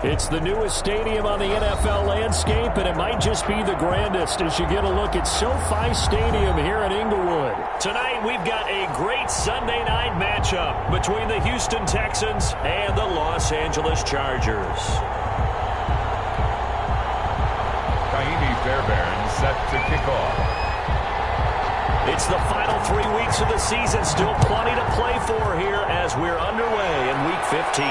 It's the newest stadium on the NFL landscape, and it might just be the grandest as you get a look at SoFi Stadium here in Inglewood. Tonight, we've got a great Sunday night matchup between the Houston Texans and the Los Angeles Chargers. Fairbairn set to kick off. It's the final 3 weeks of the season. Still plenty to play for here as we're underway in Week 15.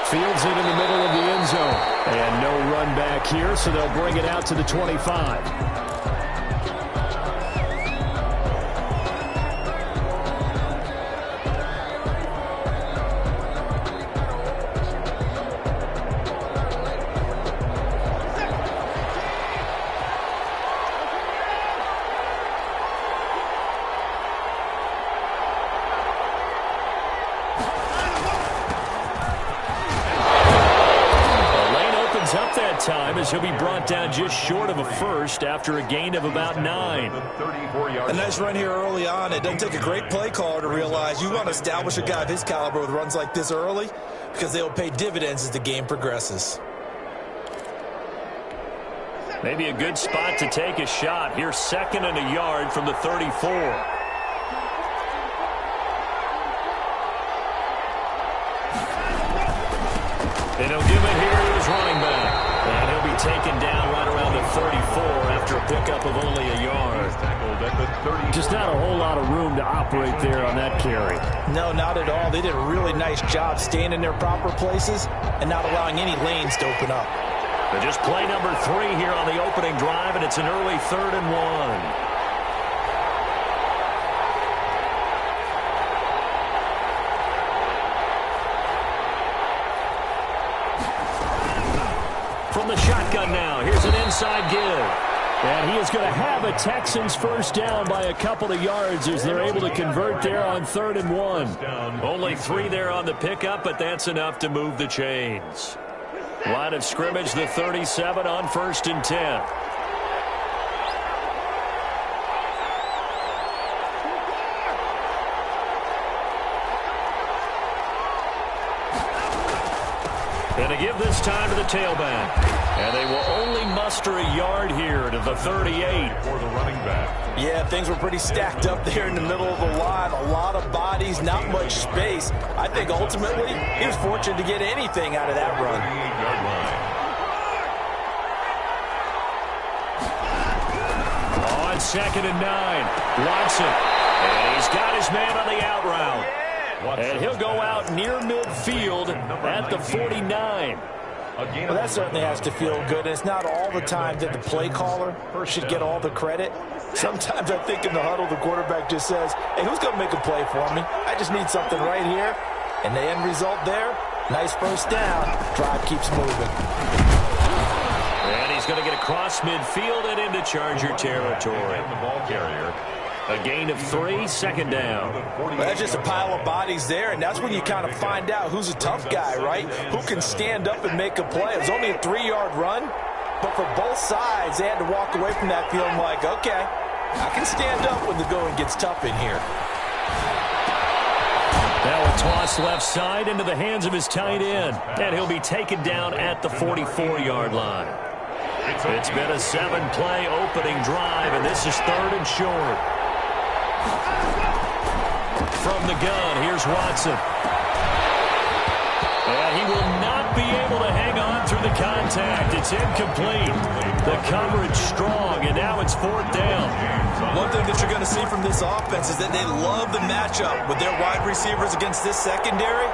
Fields it in the middle of the end zone. And no run back here, so they'll bring it out to the 25. Time as he'll be brought down just short of a first after a gain of about 9. A nice run here early on. It doesn't take a great play caller to realize you want to establish a guy of his caliber with runs like this early because they will pay dividends as the game progresses. Maybe a good spot to take a shot. Here's 2nd and a yard from the 34. And he'll give it here to his running back. And he'll be taken down right around the 34 after a pickup of only a yard. Just not a whole lot of room to operate there on that carry. No, not at all. They did a really nice job staying in their proper places and not allowing any lanes to open up. But just play number 3 here on the opening drive, and it's an early 3rd and 1. From the shotgun now, here's an inside give. And he is going to have a Texans first down by a couple of yards as they're able to convert there on 3rd and 1. Only 3 there on the pickup, but that's enough to move the chains. Line of scrimmage, the 37 on 1st and 10. And a give this time to the tailback. And they will only muster a yard here to the 38. For the running back. Yeah, things were pretty stacked up there in the middle of the line. A lot of bodies, not much space. I think ultimately he was fortunate to get anything out of that run. On 2nd and 9, Watson. And he's got his man on the out route. And he'll go out near midfield at the 49. Well, that certainly has to feel good. It's not all the time that the play caller should get all the credit. Sometimes I think in the huddle, the quarterback just says, hey, who's going to make a play for me? I just need something right here. And the end result there, nice first down. Drive keeps moving. And he's going to get across midfield and into Charger territory. The ball carrier. A gain of 3, 2nd down. Well, that's just a pile of bodies there, and that's when you kind of find out who's a tough guy, right? Who can stand up and make a play. It was only a 3-yard run, but for both sides, they had to walk away from that feeling like, okay, I can stand up when the going gets tough in here. Now a toss left side into the hands of his tight end, and he'll be taken down at the 44-yard line. It's been a 7-play opening drive, and this is 3rd and short. From the gun, here's Watson. And he will not be able to hang on through the contact. It's incomplete. The coverage strong, and now it's 4th down. One thing that you're going to see from this offense is that they love the matchup with their wide receivers against this secondary.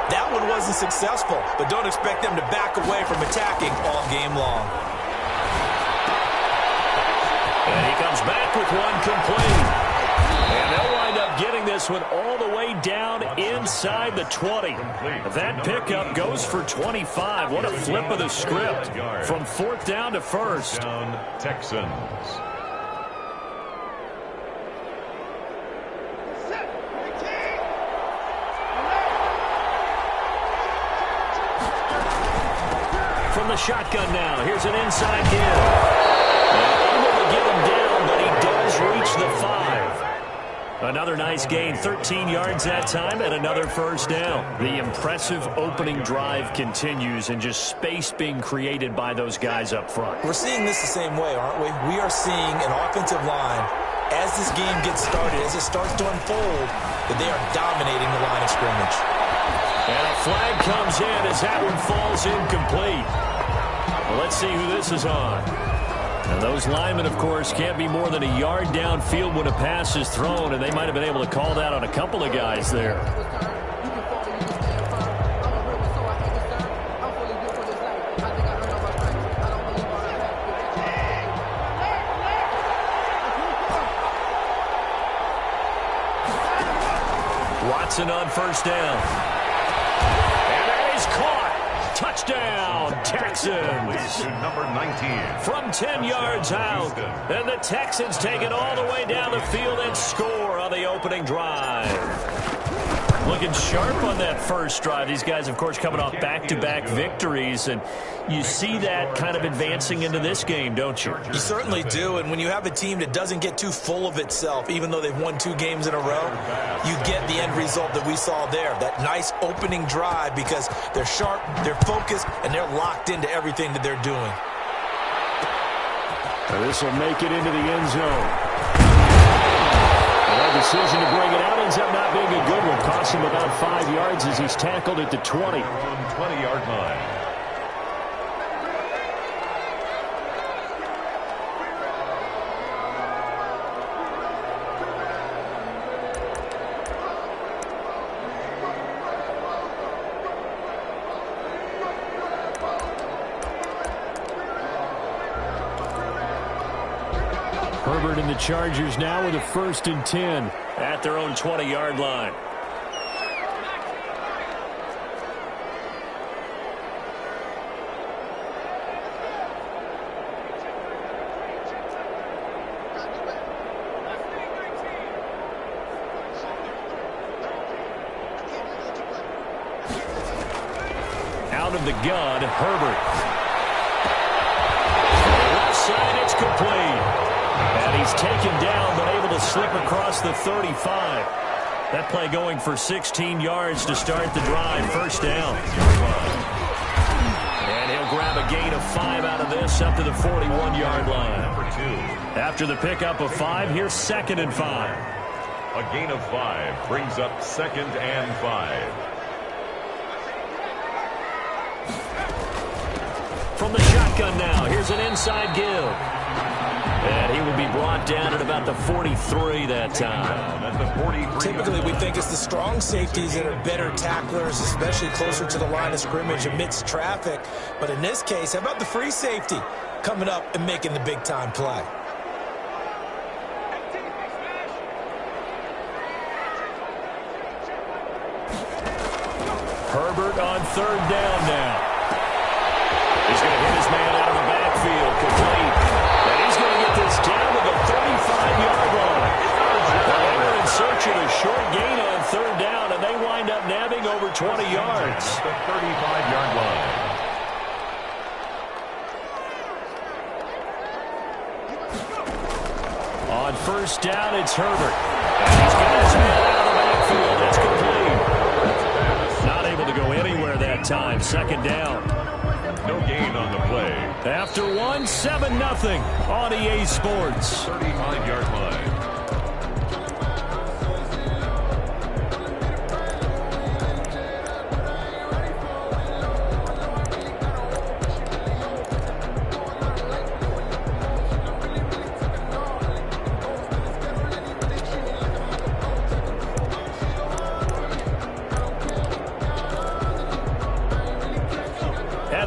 That one wasn't successful, but don't expect them to back away from attacking all game long. And he comes back with one complete. And they'll wind up getting this one all the way down inside the 20. That pickup goes for 25. What a flip of the script from 4th down to 1st. Texans. From the shotgun now, here's an inside give. Able to get him down, but he does reach the 5. Another nice gain, 13 yards that time, and another first down. The impressive opening drive continues, and just space being created by those guys up front. We're seeing this the same way, aren't we? We are seeing an offensive line, as this game gets started, as it starts to unfold, that they are dominating the line of scrimmage. And a flag comes in as that one falls incomplete. Well, let's see who this is on. And those linemen, of course, can't be more than a yard downfield when a pass is thrown, and they might have been able to call that on a couple of guys there. Watson on first down. And that is caught. Touchdown, Texans. Number 19. From 10 yards out. And the Texans take it all the way down the field and score on the opening drive. Looking sharp on that first drive. These guys, of course, coming off back-to-back victories. And you see that kind of advancing into this game, don't you? You certainly do. And when you have a team that doesn't get too full of itself, even though they've won 2 games in a row, you get the end result that we saw there. That nice opening drive because they're sharp, they're focused, and they're locked into everything that they're doing. This will make it into the end zone. That decision to bring it out ends up not being a good one. Costs him about 5 yards as he's tackled at the 20. 20-yard line. Herbert and the Chargers now with a 1st and 10 at their own 20-yard line. Out of the gun, Herbert. Left side, it's complete. And he's taken down, but able to slip across the 35. That play going for 16 yards to start the drive. First down. And he'll grab a gain of 5 out of this up to the 41-yard line. After the pickup of 5, here's 2nd and 5. A gain of 5 brings up 2nd and 5. From the shotgun now, here's an inside give. And he will be brought down at about the 43 that time. At the 43. Typically, we think it's the strong safeties that are better tacklers, especially closer to the line of scrimmage amidst traffic. But in this case, how about the free safety coming up and making the big-time play? Herbert on 3rd down now. He's going to hit his man out of the backfield, complete. And he's going to get this down to the 35-yard line. They were in search of a short gain on 3rd down, and they wind up nabbing over 20 yards. The 35-yard line. On 1st down, it's Herbert. And he's got his man out of the backfield. That's complete. Not able to go anywhere that time. 2nd down. No gain on the play. After 1, 7-0 on EA Sports. 35-yard line.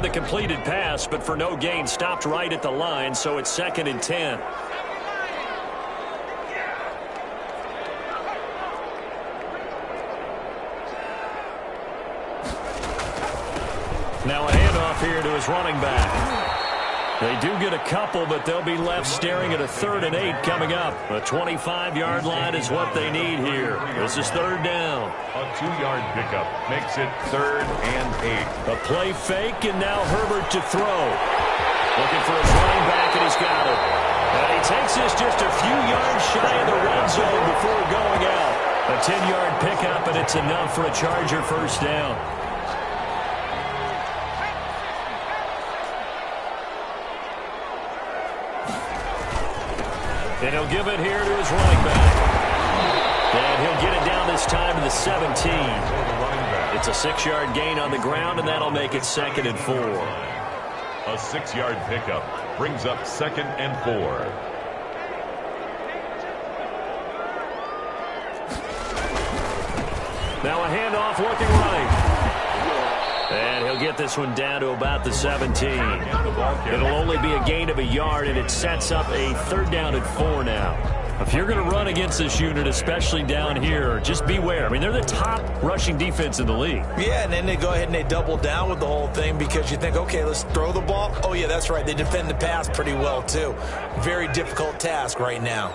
The completed pass, but for no gain, stopped right at the line, so it's 2nd and 10. Now a handoff here to his running back. They do get a couple, but they'll be left staring at a 3rd and 8 coming up. A 25-yard line is what they need here. This is 3rd down. A 2-yard pickup makes it 3rd and 8. A play fake, and now Herbert to throw. Looking for his running back, and he's got it. And he takes this just a few yards shy of the red zone before going out. A 10-yard pickup, and it's enough for a Charger first down. And he'll give it here to his running back. And he'll get it down this time to the 17. It's a 6-yard gain on the ground, and that'll make it 2nd and 4. A 6-yard pickup brings up 2nd and 4. Now a handoff looking right. And he'll get this one down to about the 17. It'll only be a gain of a yard, and it sets up a 3rd down and 4 now. If you're going to run against this unit, especially down here, just beware. I mean, they're the top rushing defense in the league. Yeah, and then they go ahead and they double down with the whole thing because you think, okay, let's throw the ball. Oh, yeah, that's right. They defend the pass pretty well, too. Very difficult task right now.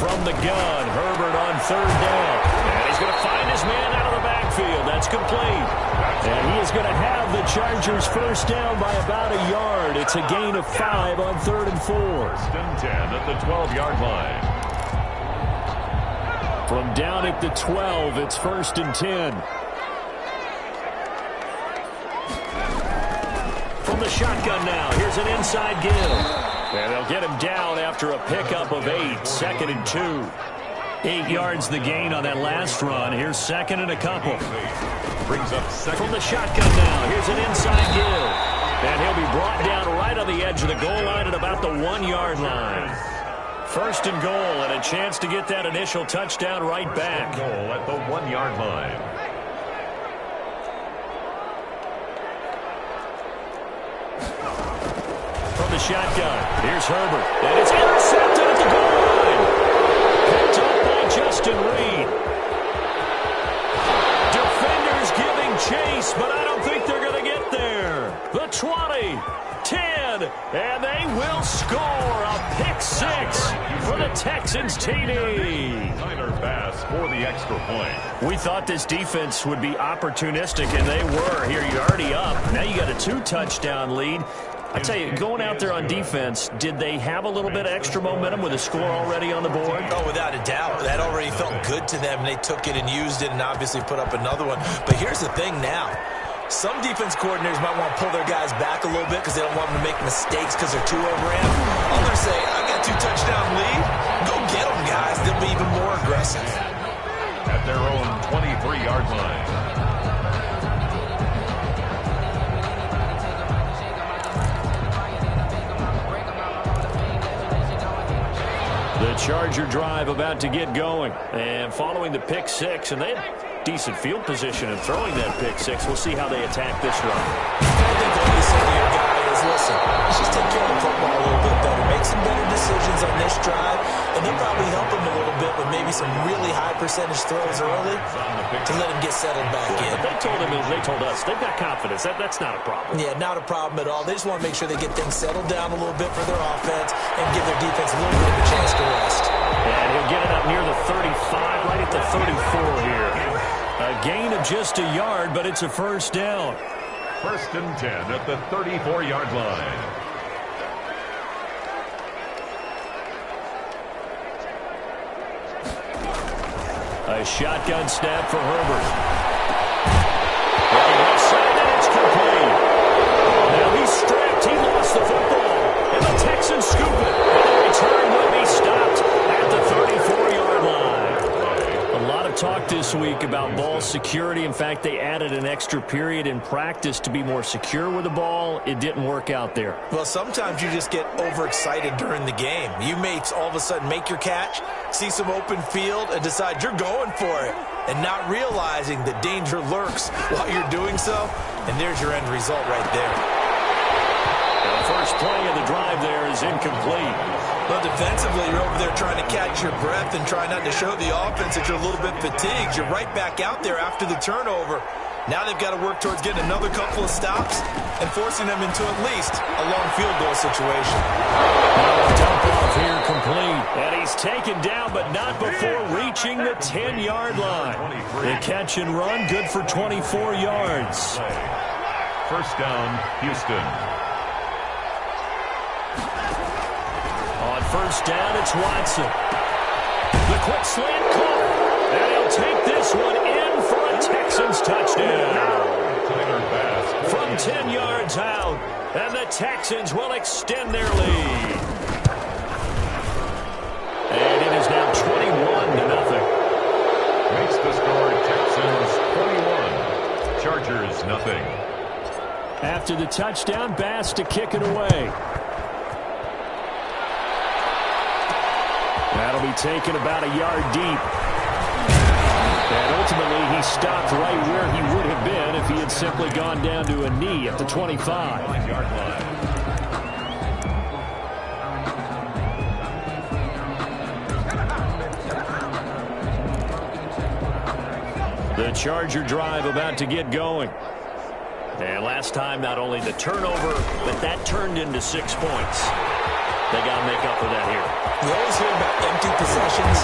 From the gun, Herbert on 3rd down. And he's going to find his man out of the backfield. That's complete. And he is going to have the Chargers first down by about a yard. It's a gain of 5 on 3rd and 4. 1st and 10 at the 12-yard line. From down at the 12, it's 1st and 10. From the shotgun now, here's an inside give. And they'll get him down after a pickup of 8, 2nd and 2. 8 yards the gain on that last run. Here's 2nd and a couple. Brings up 2nd. From the shotgun now, here's an inside give. And he'll be brought down right on the edge of the goal line at about the 1-yard line. 1st and goal, and a chance to get that initial touchdown right back. Goal at the 1-yard line. From the shotgun, here's Herbert. And it's intercepted at the goal line. Picked up by Justin Reed. Defenders giving chase, but I don't think they're going to get there. The 20, 10, and they will score a pick-6 for the Texans TD. Tyler Bass for the extra point. We thought this defense would be opportunistic, and they were. Here, you're already up. Now you got a 2-touchdown lead. I tell you, going out there on defense, did they have a little bit of extra momentum with a score already on the board? Oh, without a doubt. That already felt good to them. They took it and used it and obviously put up another one. But here's the thing now. Some defense coordinators might want to pull their guys back a little bit because they don't want them to make mistakes because they're too overran. Others say, I got 2-touchdown lead. Go get them, guys. They'll be even more aggressive. At their own 23-yard line. The Charger drive about to get going. And following the pick-6, and they had decent field position in throwing that pick-6. We'll see how they attack this run. I think what you say to your guy is, listen, let's just take care of the football a little bit better. Make some better decisions on this drive, and they'll probably help him a little bit with maybe some really high percentage throws early to let him get settled back in. They told him, they told us, they've got confidence. That's not a problem. Yeah, not a problem at all. They just want to make sure they get things settled down a little bit for their offense and give their defense a little bit of a chance to rest. And he'll get it up near the 35, right at the 34 here. A gain of just a yard, but it's a first down. 1st and 10 at the 34-yard line. A shotgun snap for Herbert. Looking left side, and it's complete. Now he's stripped. He lost the football. And the Texans scoop it. And the return will be stopped at the 34-yard line. A lot of talk this week about ball security. In fact, they added an extra period in practice to be more secure with the ball. It didn't work out there. Well, sometimes you just get overexcited during the game. You may all of a sudden make your catch, see some open field, and decide you're going for it, and not realizing the danger lurks while you're doing so. And there's your end result right there. And the first play of the drive there is incomplete. Well, defensively, you're over there trying to catch your breath and try not to show the offense that you're a little bit fatigued. You're right back out there after the turnover. Now they've got to work towards getting another couple of stops and forcing them into at least a long field goal situation. Now a dump off Handoff here complete. And he's taken down, but not before reaching the 10-yard line. The catch and run, good for 24 yards. First down, Houston. On first down, it's Watson. The quick slant call. And he'll take this one in for a Texans touchdown. From 10 yards out. And the Texans will extend their lead. And it is now 21-0. Makes the score Texans 21. Chargers nothing. After the touchdown, Bass to kick it away. That'll be taken about a yard deep. And ultimately, he stopped right where he would have been if he had simply gone down to a knee at the 25. 5-yard line. The Charger drive about to get going. And last time, not only the turnover, but that turned into 6 points. They got to make up for that here. You always hear about empty possessions.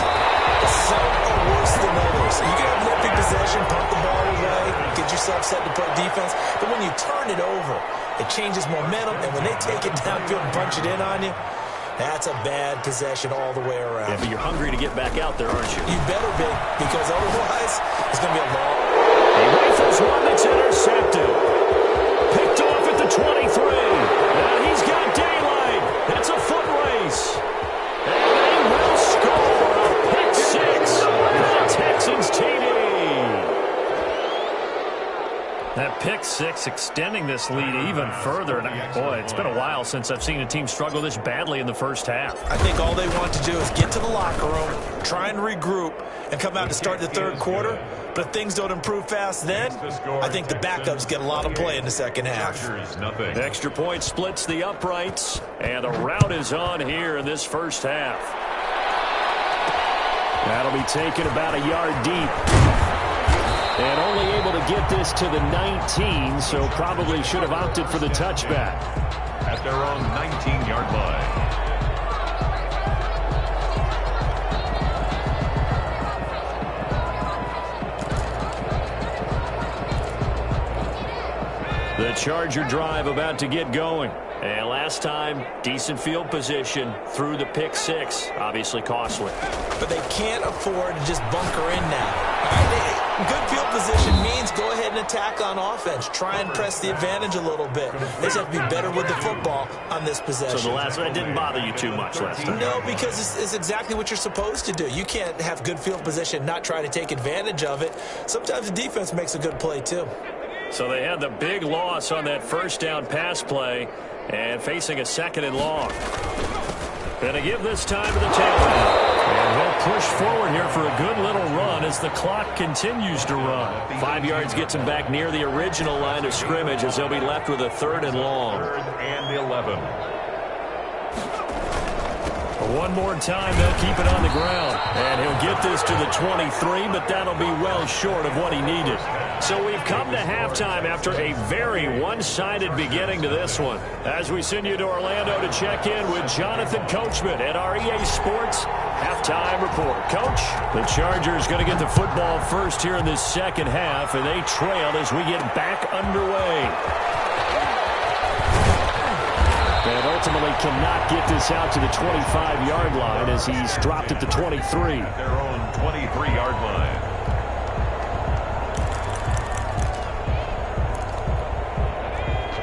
Some are worse than others. You can have an empty possession, pump the ball away, get yourself set to play defense. But when you turn it over, it changes momentum. And when they take it downfield and punch it in on you, that's a bad possession all the way around. Yeah, but you're hungry to get back out there, aren't you? You better be, because otherwise it's going to be a long. He rifles one that's intercepted. Picked off at the 23. And he's got daylight. It's a foot race. And they will score a pick six for the Texans TD. That pick six extending this lead even further. And boy, it's been a while since I've seen a team struggle this badly in the first half. I think all they want to do is get to the locker room, try and regroup, and come out to start the third quarter. But if things don't improve fast then, I think the backups get a lot of play in the second half. The extra point splits the uprights, and a rout is on here in this first half. That'll be taken about a yard deep. And only able to get this to the 19, so probably should have opted for the touchback. At their own 19-yard line. The Charger drive about to get going. And last time, decent field position through the pick six. Obviously costly. But they can't afford to just bunker in now. Good field position means go ahead and attack on offense. Try and press the advantage a little bit. They just have to be better with the football on this possession. So the last one didn't bother you too much last time? No, because it's exactly what you're supposed to do. You can't have good field position and not try to take advantage of it. Sometimes the defense makes a good play too. So they had the big loss on that first down pass play and facing a second and long. Gonna give this time to the tailback. And he'll push forward here for a good little run as the clock continues to run. 5 yards gets him back near the original line of scrimmage as they'll be left with a third and long. 3rd and 11. One more time, they'll keep it on the ground. And he'll get this to the 23, but that'll be well short of what he needed. So we've come to halftime after a very one-sided beginning to this one. As we send you to Orlando to check in with Jonathan Coachman at our EA Sports Halftime Report. Coach, the Chargers going to get the football first here in this second half, and they trail as we get back underway. And ultimately cannot get this out to the 25-yard line as he's dropped at the 23. Their own 23-yard line.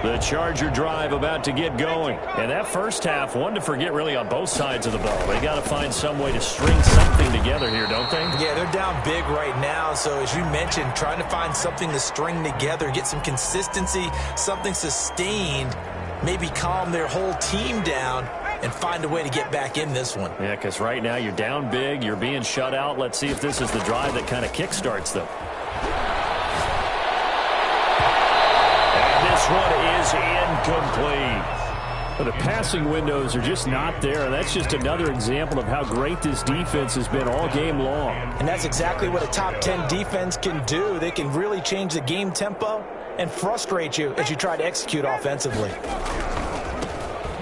The Charger drive about to get going. And that first half, one to forget really on both sides of the ball. They got to find some way to string something together here, don't they? Yeah, they're down big right now. So as you mentioned, trying to find something to string together, get some consistency, something sustained, maybe calm their whole team down and find a way to get back in this one. Yeah, because right now you're down big, you're being shut out. Let's see if this is the drive that kind of kickstarts them. And this one is incomplete. Well, the passing windows are just not there, and that's just another example of how great this defense has been all game long. And that's exactly what a top 10 defense can do. They can really change the game tempo and frustrate you as you try to execute offensively.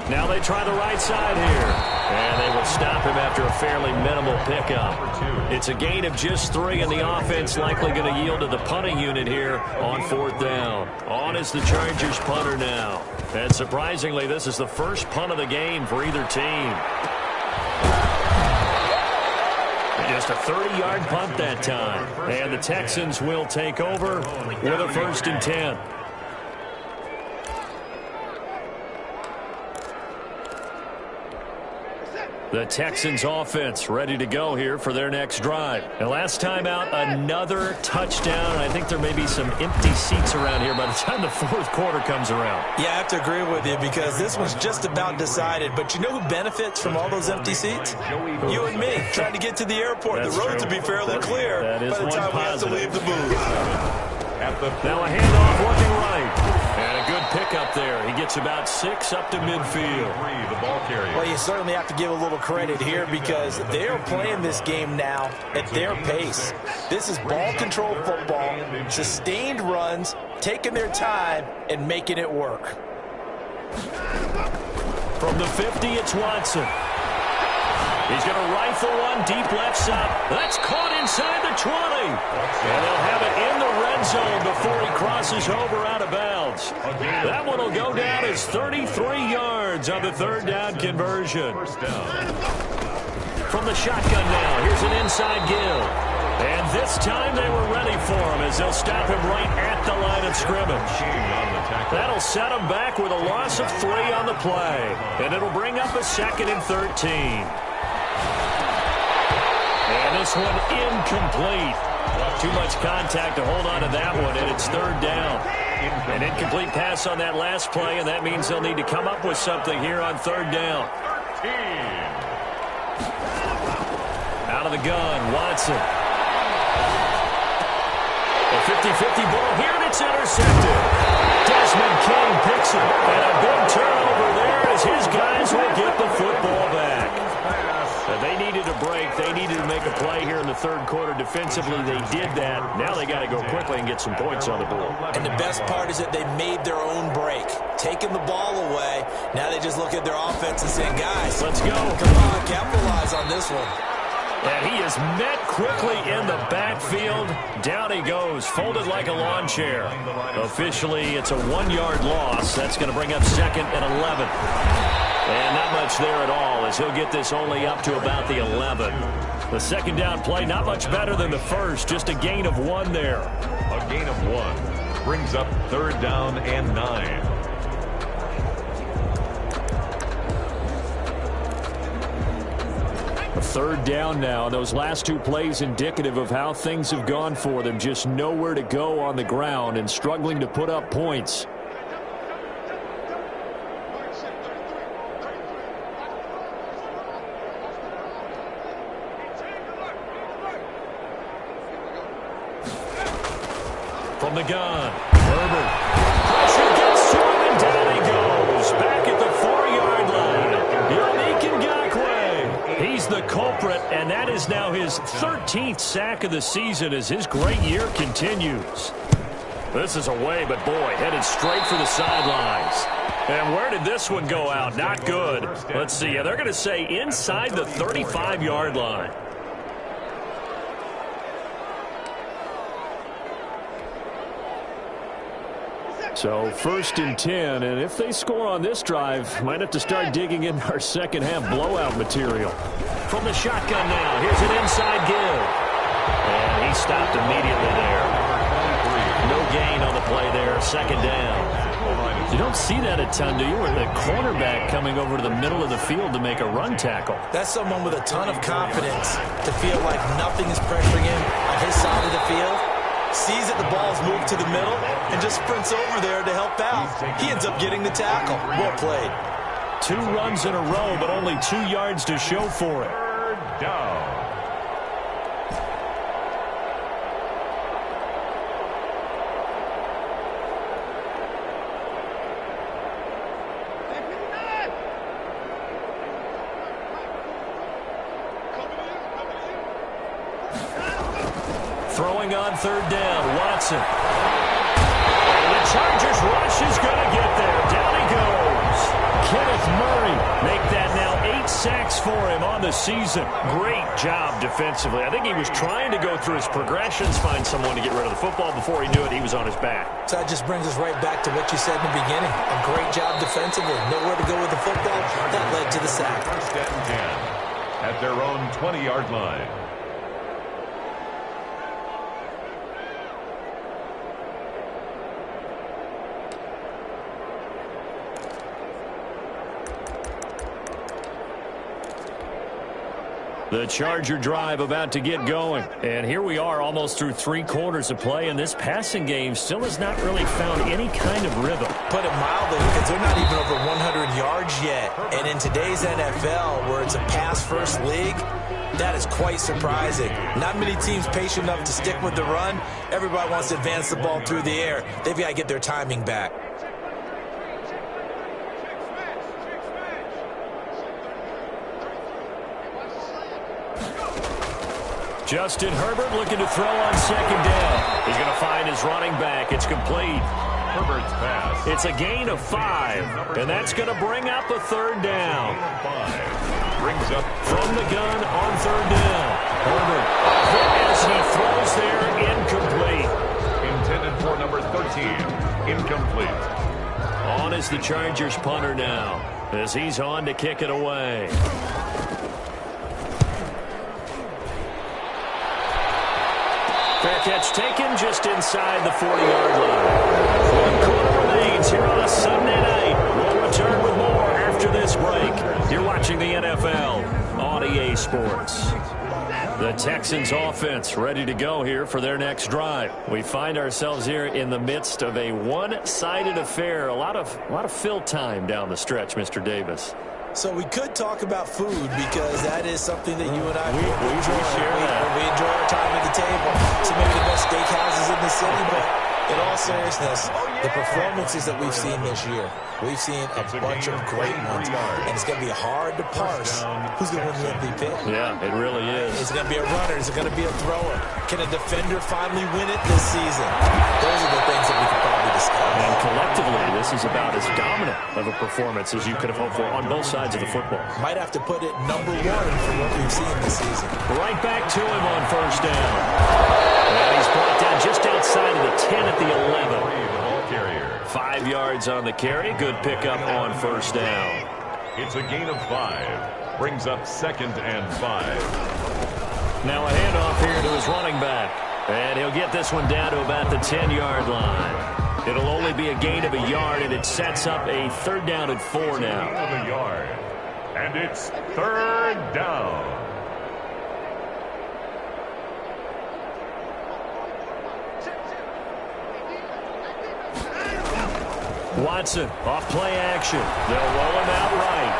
Now they try the right side here. And they will stop him after a fairly minimal pickup. It's a gain of just 3, and the offense likely going to yield to the punting unit here on 4th down. On is the Chargers punter now. And surprisingly, this is the first punt of the game for either team. Just a 30-yard punt that time. And the Texans will take over with a 1st and 10. The Texans offense ready to go here for their next drive. And last time out, another touchdown. I think there may be some empty seats around here by the time the 4th quarter comes around. Yeah, I have to agree with you because this one's just about decided. But you know who benefits from all those empty seats? You and me, trying to get to the airport. That's the road true. to be fairly clear That is by the time we have to leave the booth. Now a handoff looking right. And a good pickup there. He gets about 6 up to midfield. The ball carrier. Well, you certainly have to give a little credit here because they're playing this game now at their pace. This is ball control football, sustained runs, taking their time and making it work. From the 50, it's Watson. He's going to rifle one deep left side. That's caught inside the 20. And they'll have it in the red zone before he crosses over out of bounds. That one will go down as 33 yards on the 3rd down conversion. From the shotgun now, here's an inside give. And this time they were ready for him as they'll stop him right at the line of scrimmage. That'll set him back with a loss of 3 on the play. And it'll bring up a 2nd and 13. And this one incomplete. Too much contact to hold on to that one, and it's 3rd down. An incomplete pass on that last play, and that means they'll need to come up with something here on 3rd down. Out of the gun, Watson. A 50-50 ball here, and it's intercepted. Desmond King picks it, and a big turnover there as his guys will get the football back. They needed a break. They needed to make a play here in the 3rd quarter. Defensively, they did that. Now they got to go quickly and get some points on the board. And the best part is that they made their own break, taking the ball away. Now they just look at their offense and say, guys, let's go. Come on, capitalize on this one. And he is met quickly in the backfield. Down he goes, folded like a lawn chair. Officially, it's a 1-yard loss. That's going to bring up 2nd and 11. And not much there at all as he'll get this only up to about the 11. The 2nd down play, not much better than the first, just a gain of 1 there. A gain of 1 brings up 3rd down and 9. A 3rd down now. Those last 2 plays indicative of how things have gone for them. Just nowhere to go on the ground and struggling to put up points. From the gun, Herbert. Pressure gets to him, and down he goes. Back at the 4-yard line. Yannick Ngakoue. He's the culprit, and that is now his 13th sack of the season as his great year continues. This is away, but boy, headed straight for the sidelines. And where did this one go out? Not good. Let's see. Yeah, they're going to say inside the 35-yard line. So 1st and 10, and if they score on this drive, might have to start digging in our second-half blowout material. From the shotgun now, here's an inside give. And he stopped immediately there. No gain on the play there, 2nd down. You don't see that a ton, do you? Or the cornerback coming over to the middle of the field to make a run tackle. That's someone with a ton of confidence to feel like nothing is pressuring him on his side of the field. Sees that the ball's moved to the middle and just sprints over there to help out. He ends up getting the tackle. Well played. 2 runs in a row, but only 2 yards to show for it. 3rd down. Throwing on 3rd down, Watson. And the Chargers rush is going to get there. Down he goes. Kenneth Murray make that now 8 sacks for him on the season. Great job defensively. I think he was trying to go through his progressions, find someone to get rid of the football. Before he knew it, he was on his back. So that just brings us right back to what you said in the beginning. A great job defensively. Nowhere to go with the football. That led to the sack. First and 10 at their own 20-yard line. The Charger drive about to get going. And here we are almost through 3 quarters of play, and this passing game still has not really found any kind of rhythm. Put it mildly, because they're not even over 100 yards yet. And in today's NFL, where it's a pass-first league, that is quite surprising. Not many teams patient enough to stick with the run. Everybody wants to advance the ball through the air. They've got to get their timing back. Justin Herbert looking to throw on second down. He's going to find his running back. It's complete. Herbert's pass. It's a gain of 5, and that's going to bring up a third down. Brings up from the gun on third down. Herbert hit as he throws there, incomplete. Intended for number 13, incomplete. On is the Chargers punter now, as he's on to kick it away. Fair catch taken just inside the 40-yard line. 1 quarter remains here on a Sunday night. We'll return with more after this break. You're watching the NFL on EA Sports. The Texans offense ready to go here for their next drive. We find ourselves here in the midst of a one-sided affair. A lot of fill time down the stretch, Mr. Davis. So we could talk about food, because that is something that you and I enjoy. We enjoy our time at the table. So maybe the best steakhouses in the city, but in all seriousness, the performances that we've seen this year, we've seen a bunch of great ones. And it's going to be hard to parse who's going to win the MVP. Yeah, it really is. Is it going to be a runner? Is it going to be a thrower? Can a defender finally win it this season? Those are the things that we could probably discuss. And collectively, this is about as dominant of a performance as you could have hoped for on both sides of the football. Might have to put it number 1 for what we've seen this season. Right back to him on first down. And he's brought down just outside of the 10 at the 11. 5 yards on the carry. Good pickup on first down. It's a gain of 5. Brings up 2nd and 5. Now a handoff here to his running back. And he'll get this one down to about the 10-yard line. It'll only be a gain of a yard, and it sets up a 3rd down and 4 now. Of a yard. And it's 3rd down. Watson, off play action. They'll roll him out right.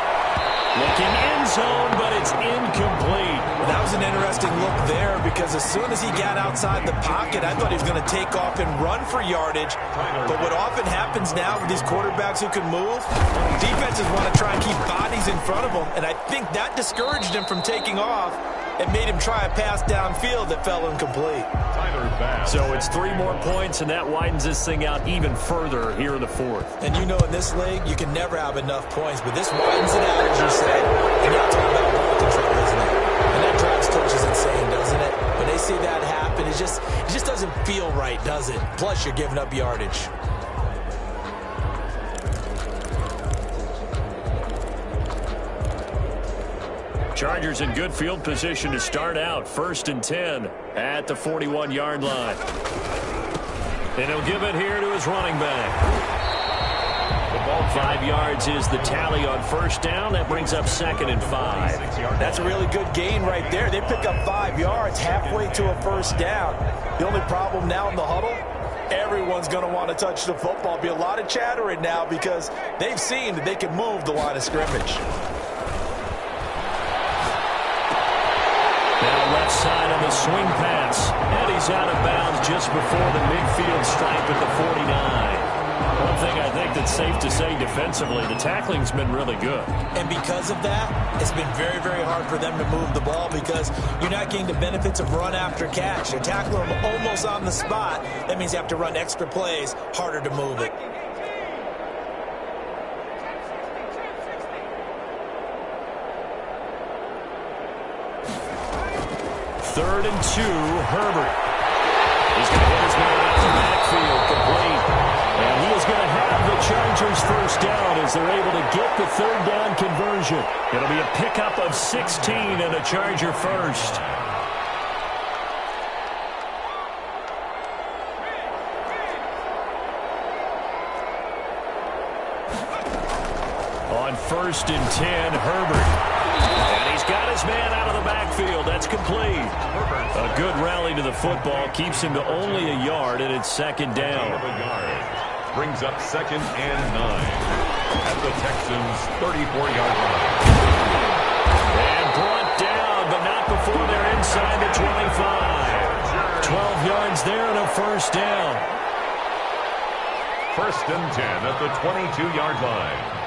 Looking end zone, but it's incomplete. That was an interesting look there, because as soon as he got outside the pocket, I thought he was going to take off and run for yardage. But what often happens now with these quarterbacks who can move, defenses want to try and keep bodies in front of them, and I think that discouraged him from taking off and made him try a pass downfield that fell incomplete. So it's 3 more points, and that widens this thing out even further here in the 4th. And you know, in this league, you can never have enough points, but this widens it out, as you said. And you're talking about ball control, isn't it? And that drives coaches insane, doesn't it? When they see that happen, it just doesn't feel right, does it? Plus, you're giving up yardage. Chargers in good field position to start out. 1st and 10 at the 41-yard line. And he'll give it here to his running back. The ball 5 yards is the tally on first down. That brings up 2nd and 5. That's a really good gain right there. They pick up 5 yards halfway to a 1st down. The only problem now in the huddle, everyone's going to want to touch the football. Be a lot of chattering now, because they've seen that they can move the line of scrimmage. Now left side on the swing pass. And he's out of bounds just before the midfield stripe at the 49. One thing I think that's safe to say defensively, the tackling's been really good. And because of that, it's been very, very hard for them to move the ball, because you're not getting the benefits of run after catch. You're tackling them almost on the spot. That means you have to run extra plays, harder to move it. 3rd and 2, Herbert. He's going to hit his man out the backfield, complete. And he is going to have the Chargers first down as they're able to get the 3rd down conversion. It'll be a pickup of 16 and a Charger first. On 1st and 10, Herbert. And he's got his man out of the backfield. That's complete. A good rally to the football. Keeps him to only a yard, and it's 2nd down. Brings up 2nd and 9 at the Texans' 34-yard line. And brought down, but not before they're inside the 25. 12 yards there and a first down. 1st and 10 at the 22-yard line.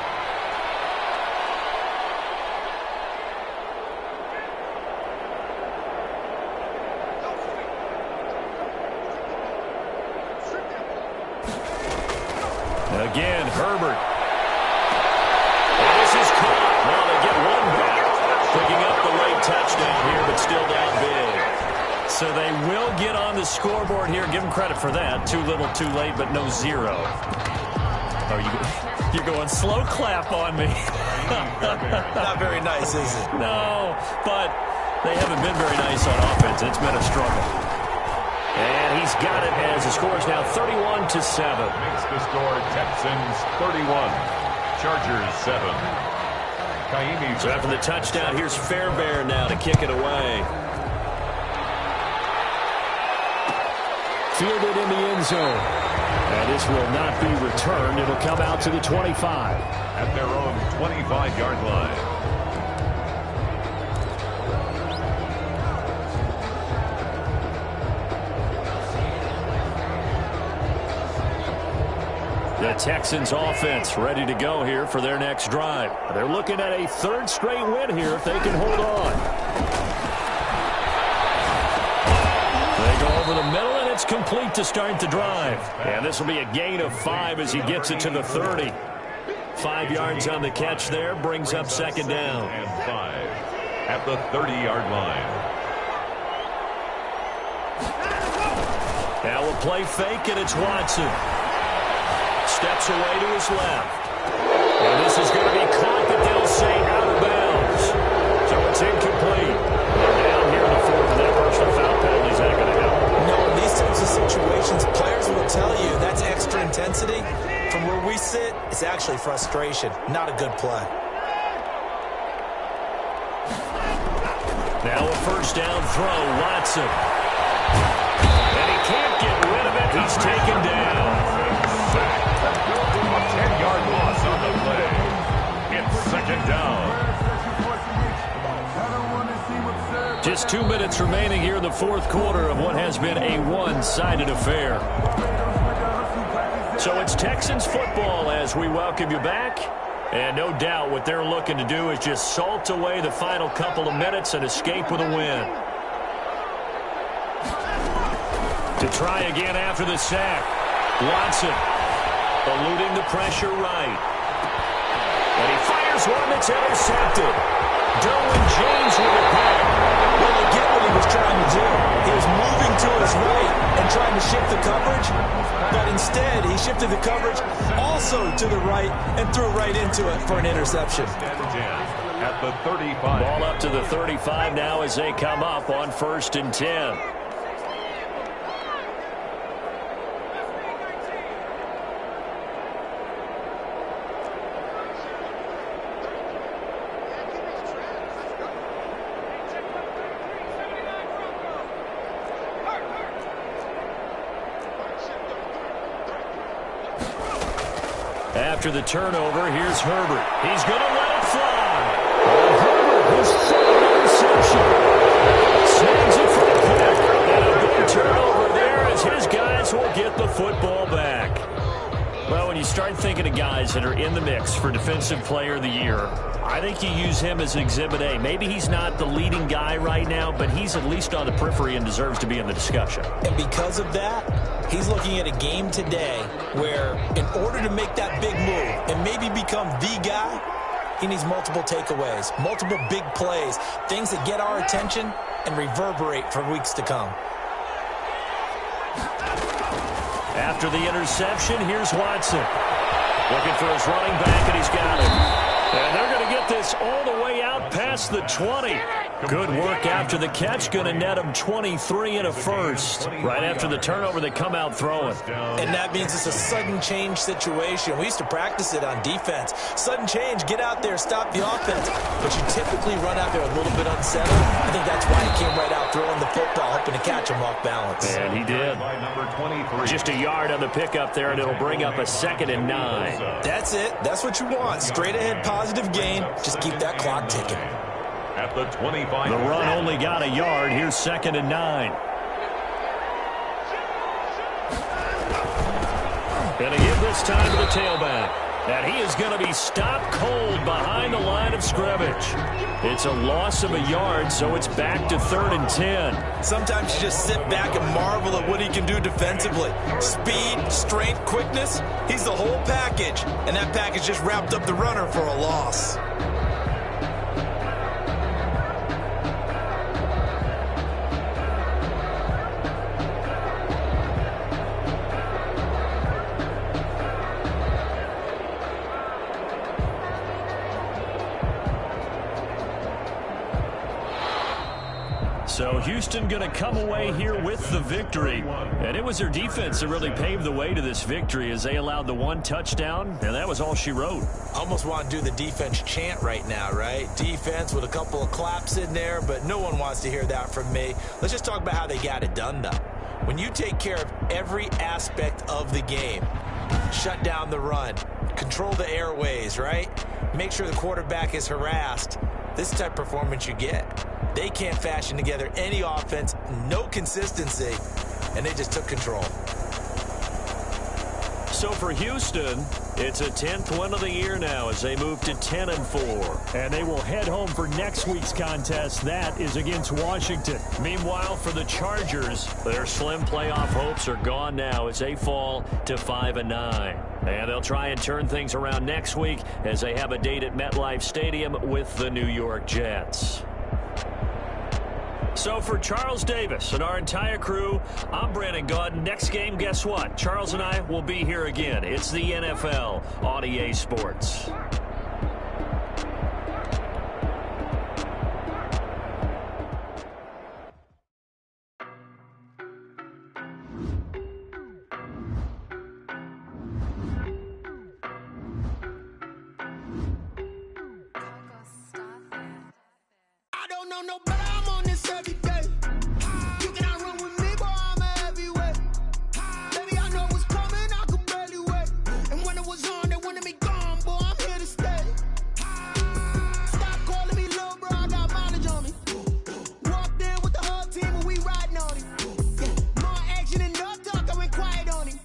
Again, Herbert. And this is caught. Well, they get one back. Picking up the late touchdown here, but still down big. So they will get on the scoreboard here. Give them credit for that. Too little, too late, but no 0. Oh, you're going slow clap on me. Not very nice, is it? No, but they haven't been very nice on offense. It's been a struggle. And he's got it as the score is now 31-7. Makes the score Texans 31, Chargers 7. So after the touchdown, here's Fairbairn now to kick it away. Fielded in the end zone. And this will not be returned. It'll come out to the 25. At their own 25-yard line. The Texans offense ready to go here for their next drive. They're looking at a 3rd straight win here if they can hold on. They go over the middle, and it's complete to start the drive. And this will be a gain of 5 as he gets it to the 30. 5 yards on the catch there, brings up 2nd down. And 5 at the 30-yard line. Now we'll play fake, and it's Watson. Steps away to his left. And this is going to be caught, but they'll say out of bounds. So it's incomplete. They're down here in the 4th, and that personal foul penalty is not going to help. No, in these types of situations, players will tell you that's extra intensity. From where we sit, it's actually frustration, not a good play. Now a 1st down throw, Watson. And he can't get rid of it. He's taken down. A 10-yard loss on the play. It's 2nd down. Just 2 minutes remaining here in the 4th quarter of what has been a one-sided affair. So it's Texans football as we welcome you back. And no doubt what they're looking to do is just salt away the final couple of minutes and escape with a win. To try again after the sack. Watson eluding the pressure right. And he fires one that's intercepted. Derwin James with a pass. Well, they get what he was trying to do. He was moving to his right and trying to shift the coverage, but instead he shifted the coverage also to the right and threw right into it for an interception. At the 35. Ball up to the 35 now as they come up on 1st and 10. After the turnover, here's Herbert. He's going to let it fly. And Herbert, his 3rd interception. Snags it for the pick. And a big turnover there as his guys will get the football back. Well, when you start thinking of guys that are in the mix for Defensive Player of the Year, I think you use him as Exhibit A. Maybe he's not the leading guy right now, but he's at least on the periphery and deserves to be in the discussion. And because of that, he's looking at a game today where in order to make that big move and maybe become the guy, He needs multiple takeaways, multiple big plays, things that get our attention and reverberate for weeks to come. After the interception, here's Watson. Looking for his running back, and he's got it. And they're going to get this all the way out past the 20. Good work after the catch. Going to net him 23 and a first. Right after the turnover, they come out throwing. And that means it's a sudden change situation. We used to practice it on defense. Sudden change, get out there, stop the offense. But you typically run out there a little bit unsettled. I think that's why he came right out throwing the football, hoping to catch him off balance. And he did. Just a yard on the pickup there, and it'll bring up a 2nd and 9. That's it. That's what you want. Straight ahead, positive gain. Just keep that clock ticking. At the 25. The run only got a yard. Here's 2nd and 9. And a give this time to the tailback. And he is going to be stopped cold behind the line of scrimmage. It's a loss of a yard, so it's back to 3rd and 10. Sometimes you just sit back and marvel at what he can do defensively. Speed, strength, quickness, he's the whole package. And that package just wrapped up the runner for a loss. So Houston going to come away here with the victory. And it was their defense that really paved the way to this victory as they allowed the 1 touchdown, and that was all she wrote. Almost want to do the defense chant right now, right? Defense with a couple of claps in there, but no one wants to hear that from me. Let's just talk about how they got it done, though. When you take care of every aspect of the game, shut down the run, control the airways, right? Make sure the quarterback is harassed. This type of performance you get. They can't fashion together any offense, no consistency, and they just took control. So for Houston, it's a 10th win of the year now as they move to 10-4. And they will head home for next week's contest. That is against Washington. Meanwhile, for the Chargers, their slim playoff hopes are gone now as they fall to 5-9. And they'll try and turn things around next week as they have a date at MetLife Stadium with the New York Jets. So for Charles Davis and our entire crew, I'm Brandon Gaudin. Next game, guess what? Charles and I will be here again. It's the NFL on EA Sports. I don't know no better, I'm on this every day. You cannot run with me, boy, I'm a heavyweight. Baby, I know what's coming, I could barely wait. And when it was on, they wanted me gone, boy, I'm here to stay. Stop calling me little bro, I got mileage on me. Walked in with the whole team and we riding on him. Yeah, more action and no talk, I went quiet on him.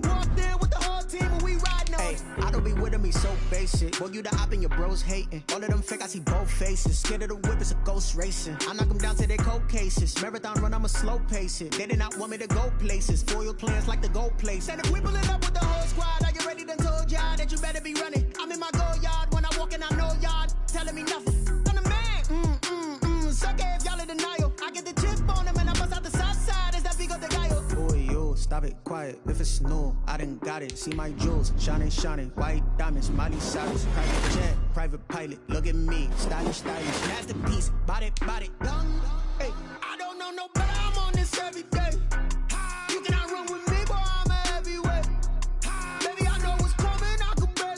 Walked in with the whole team and we riding on him. I don't be with me so basic. Boy, you the op and your bros hating. All of them fake, I see both faces. Scared of the whip, it's a ghost racing. I knock them down to their cold cases. Marathon run, I'ma slow pace it. They did not want me to go places. Foil plans like the go place. And if we pulling up with the whole squad, are you ready? Done told y'all that you better be running. I'm in my go yard when I walk in, I know y'all telling me nothing. I'm the man. Suck it if y'all in denial. I get the chip on him and I bust out the south side. Is that Vigo the Gallo? Boy, yo, stop it, quiet. If it's new, I done got it. See my jewels, shining, shining. White diamonds, Miley Cyrus. Private jet, private pilot. Look at me, stylish, stylish. Masterpiece, body, body. Young